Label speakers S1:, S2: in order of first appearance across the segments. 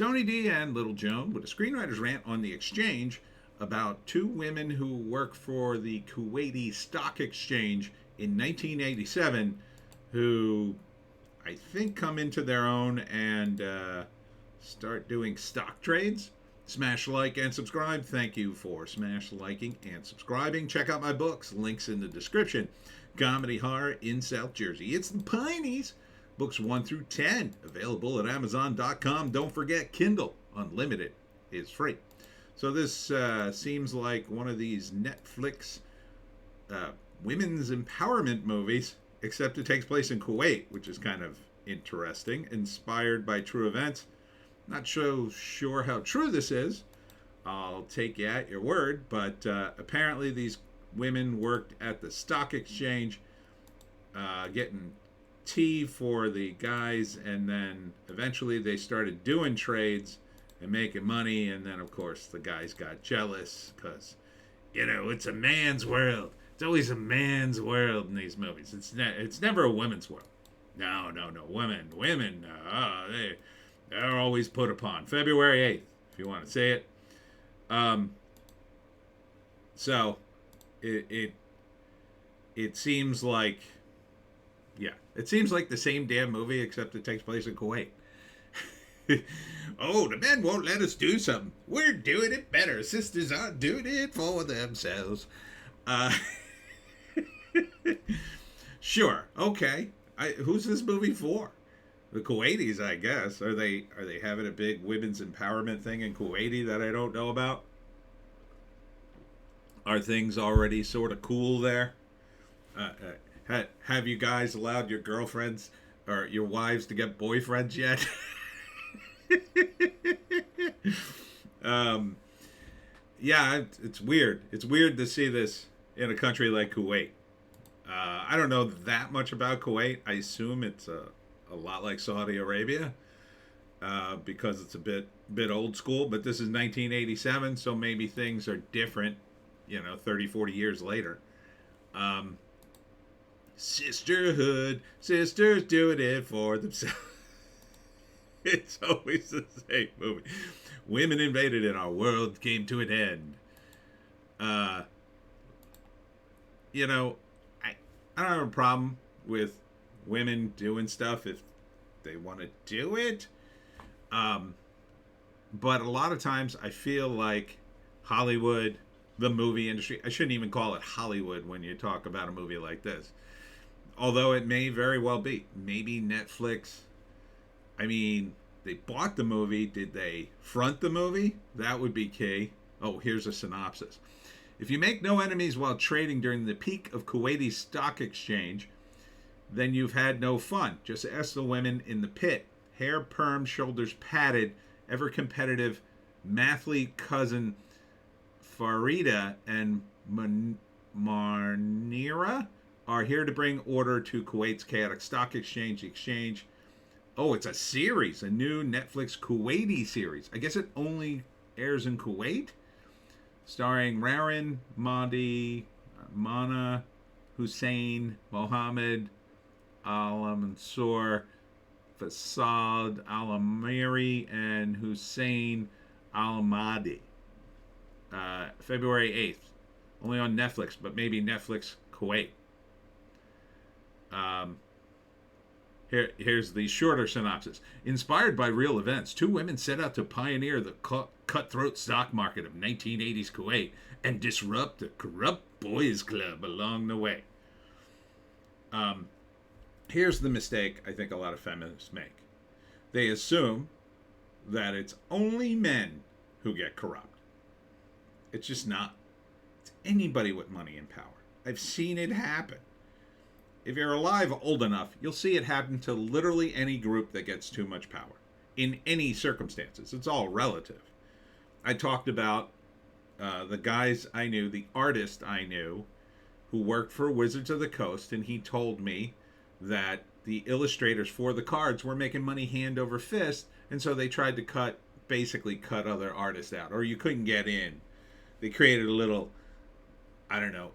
S1: Tony D and Little Joan with a screenwriter's rant on the exchange about two women who work for the Kuwaiti Stock Exchange in 1987 who I think come into their own and start doing stock trades. Smash like and subscribe. Thank you for smash liking and subscribing. Check out my books. Links in the description. Comedy horror in South Jersey. It's the Pineys. Books 1 through 10 available at Amazon.com. Don't forget, Kindle Unlimited is free. So this seems like one of these Netflix women's empowerment movies, except it takes place in Kuwait, which is kind of interesting. Inspired by true events. Not so sure how true this is. I'll take you at your word, but apparently these women worked at the stock exchange getting tea for the guys, and then eventually they started doing trades and making money, and then of course the guys got jealous because, it's a man's world. It's always a man's world in these movies. It's never a women's world. No. Women, they're always put upon. February 8th, if you want to say it. So, it seems like, it seems like the same damn movie, except it takes place in Kuwait. Oh, the men won't let us do something. We're doing it better. Sisters aren't doing it for themselves. Sure, okay. Who's this movie for? The Kuwaitis, I guess. Are they having a big women's empowerment thing in Kuwaiti that I don't know about? Are things already sort of cool there? Have you guys allowed your girlfriends or your wives to get boyfriends yet? It's weird. It's weird to see this in a country like Kuwait. I don't know that much about Kuwait. I assume it's a lot like Saudi Arabia because it's a bit old school, but this is 1987, so maybe things are different, 30, 40 years later. Sisterhood, sisters doing it for themselves. It's always the same movie. Women invaded and our world came to an end. I don't have a problem with women doing stuff if they want to do it. But a lot of times I feel like Hollywood, the movie industry, I shouldn't even call it Hollywood when you talk about a movie like this. Although it may very well be. Maybe Netflix, they bought the movie. Did they front the movie? That would be key. Oh, here's a synopsis. If you make no enemies while trading during the peak of Kuwaiti stock exchange, then you've had no fun. Just ask the women in the pit. Hair perm, shoulders padded, ever competitive mathlete cousin Farida and Marnira are here to bring order to Kuwait's chaotic stock exchange. Oh, it's a series, a new Netflix Kuwaiti series. I guess it only airs in Kuwait? Starring Rarin, Mahdi, Mana, Hussein, Mohammed, Al-Mansur, Fasad Al-Amiri, and Hussein Al-Mahdi. February 8th. Only on Netflix, but maybe Netflix Kuwait. Here's the shorter synopsis. Inspired by real events, two women set out to pioneer the cutthroat stock market of 1980s Kuwait and disrupt the corrupt boys club along the way. Here's the mistake I think a lot of feminists make. They assume that it's only men who get corrupt. It's just not. It's anybody with money and power. I've seen it happen. If you're alive old enough, you'll see it happen to literally any group that gets too much power. In any circumstances. It's all relative. I talked about the guys I knew, the artist I knew, who worked for Wizards of the Coast, and he told me that the illustrators for the cards were making money hand over fist, and so they tried to basically cut other artists out, or you couldn't get in. They created a little,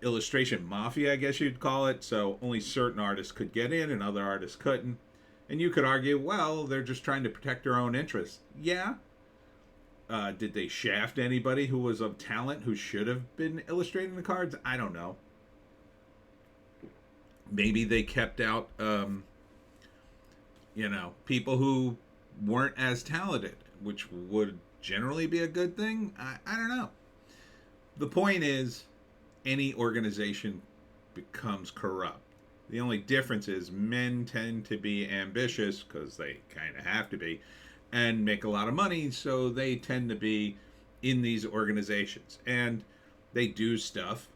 S1: illustration mafia, I guess you'd call it, so only certain artists could get in and other artists couldn't. And you could argue, well, they're just trying to protect their own interests. Yeah, Did they shaft anybody who was of talent who should have been illustrating the cards? I don't know. Maybe they kept out, people who weren't as talented, which would generally be a good thing. I don't know. The point is, any organization becomes corrupt. The only difference is men tend to be ambitious because they kind of have to be and make a lot of money, so they tend to be in these organizations. And they do stuff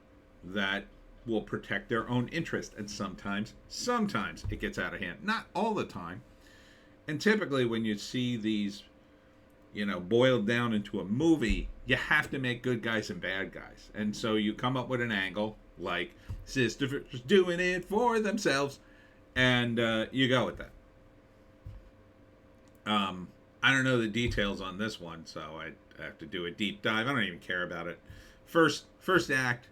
S1: that will protect their own interest. And sometimes it gets out of hand. Not all the time. And typically when you see these, boiled down into a movie, you have to make good guys and bad guys. And so you come up with an angle like sisters doing it for themselves, and you go with that. I don't know the details on this one, so I have to do a deep dive. I don't even care about it. First act,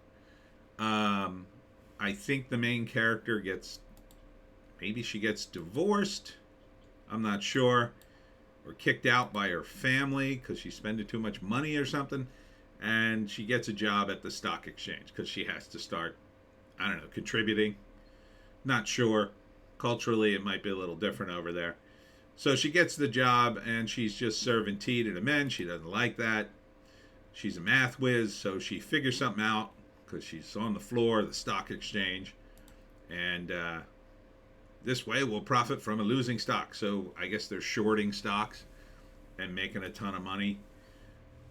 S1: I think the main character maybe she gets divorced. I'm not sure. Or kicked out by her family because she's spending too much money or something. And she gets a job at the stock exchange because she has to start, contributing. Not sure. Culturally, it might be a little different over there. So she gets the job and she's just serving tea to the men. She doesn't like that. She's a math whiz, so she figures something out because she's on the floor of the stock exchange. And this way we'll profit from a losing stock. So I guess they're shorting stocks and making a ton of money.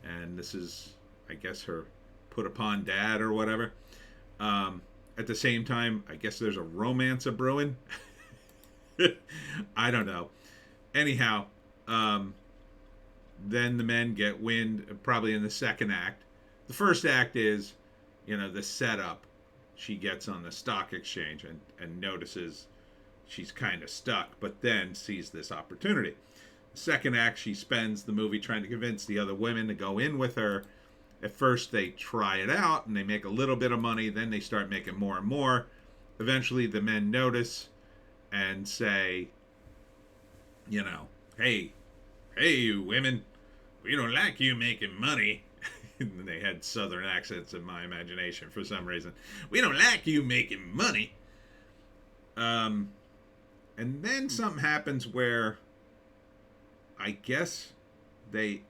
S1: And this is, I guess, her put upon dad or whatever. At the same time, I guess there's a romance a brewing. I don't know. Anyhow, then the men get wind, probably in the second act. The first act is, the setup. She gets on the stock exchange and notices she's kind of stuck, but then sees this opportunity. The second act, she spends the movie trying to convince the other women to go in with her. At first, they try it out, and they make a little bit of money. Then they start making more and more. Eventually, the men notice and say, hey, you women, we don't like you making money. And they had southern accents in my imagination for some reason. We don't like you making money. And then something happens where I guess they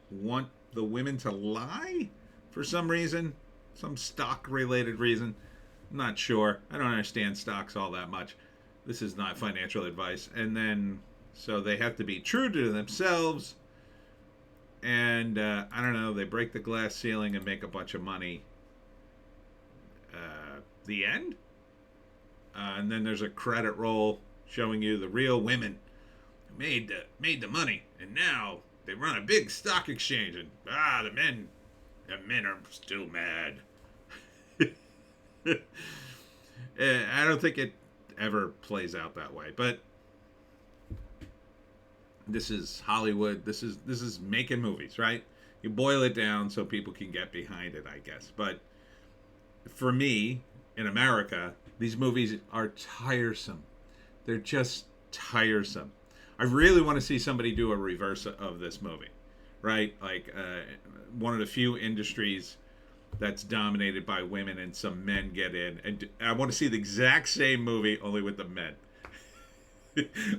S1: want the women to lie for some reason, some stock related reason. I'm not sure. I don't understand stocks all that much. This is not financial advice. And then so they have to be true to themselves. And I don't know, they break the glass ceiling and make a bunch of money. The end? And then there's a credit roll showing you the real women who made the money, and now they run a big stock exchange. And the men are still mad. I don't think it ever plays out that way, but this is Hollywood. This is making movies, right? You boil it down so people can get behind it, I guess. But for me, in America, these movies are tiresome. They're just tiresome. I really want to see somebody do a reverse of this movie, right? Like one of the few industries that's dominated by women and some men get in. And I want to see the exact same movie, only with the men.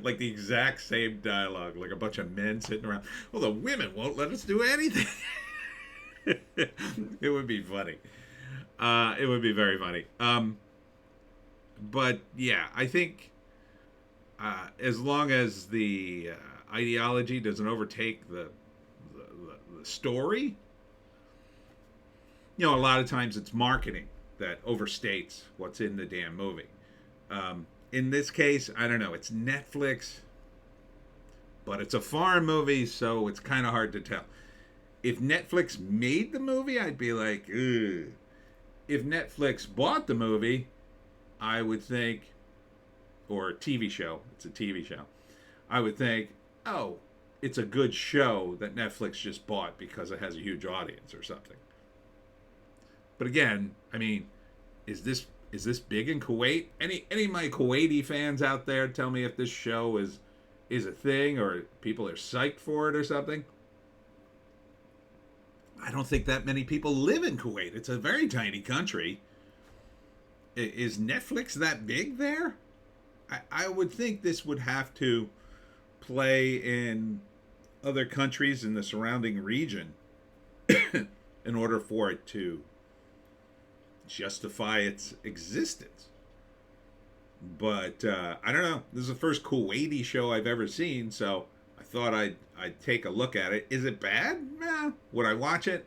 S1: Like the exact same dialogue, like a bunch of men sitting around. Well, the women won't let us do anything. It would be funny. It would be very funny. But yeah, I think as long as the ideology doesn't overtake the story, a lot of times it's marketing that overstates what's in the damn movie. In this case, I don't know. It's Netflix, but it's a foreign movie, so it's kind of hard to tell. If Netflix made the movie, I'd be like, ugh. If Netflix bought the movie, I would think, or a TV show, it's a TV show, I would think, oh, it's a good show that Netflix just bought because it has a huge audience or something. But again, I mean, is this big in Kuwait? Any of my Kuwaiti fans out there, tell me if this show is a thing or people are psyched for it or something. I don't think that many people live in Kuwait. It's a very tiny country. Is Netflix that big there? I would think this would have to play in other countries in the surrounding region in order for it to justify its existence. But I don't know. This is the first Kuwaiti show I've ever seen, so I thought I'd take a look at it. Is it bad? Would I watch it?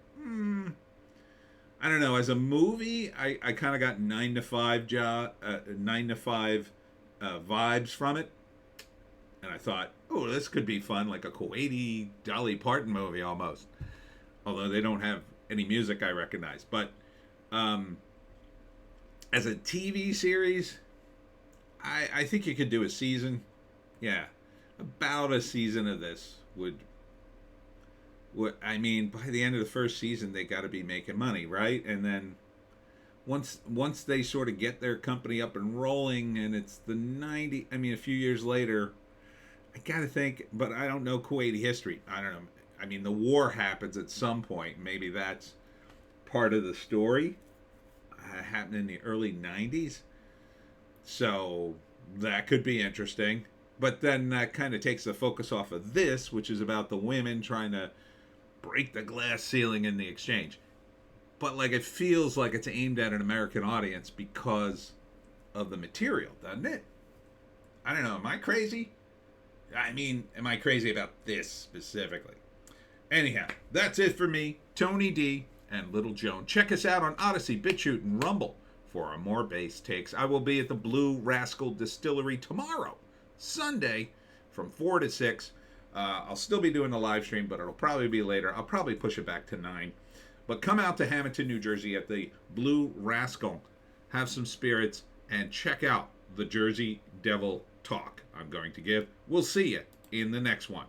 S1: I don't know. As a movie, I kind of got 9 to 5 vibes from it, and I thought, oh, this could be fun, like a Kuwaiti Dolly Parton movie almost. Although they don't have any music I recognize, but as a TV series, I think you could do a season. Yeah, about a season of this would. I mean, by the end of the first season, they got to be making money, right? And then once they sort of get their company up and rolling, and it's the 90. I mean, a few years later, I got to think, but I don't know Kuwaiti history. I don't know. I mean, the war happens at some point. Maybe that's part of the story. Happened in the early 90s. So that could be interesting. But then that kind of takes the focus off of this, which is about the women trying to break the glass ceiling in the exchange. But like it feels like it's aimed at an American audience because of the material, doesn't it? I don't know. Am I crazy? I mean, am I crazy about this specifically? Anyhow, that's it for me, Tony D and Little Joan. Check us out on Odysee, Bitchute, and Rumble for our more bass takes. I will be at the Blue Rascal Distillery tomorrow, Sunday, from 4 to 6. I'll still be doing the live stream, but it'll probably be later. I'll probably push it back to 9. But come out to Hamilton, New Jersey at the Blue Rascal. Have some spirits and check out the Jersey Devil talk I'm going to give. We'll see you in the next one.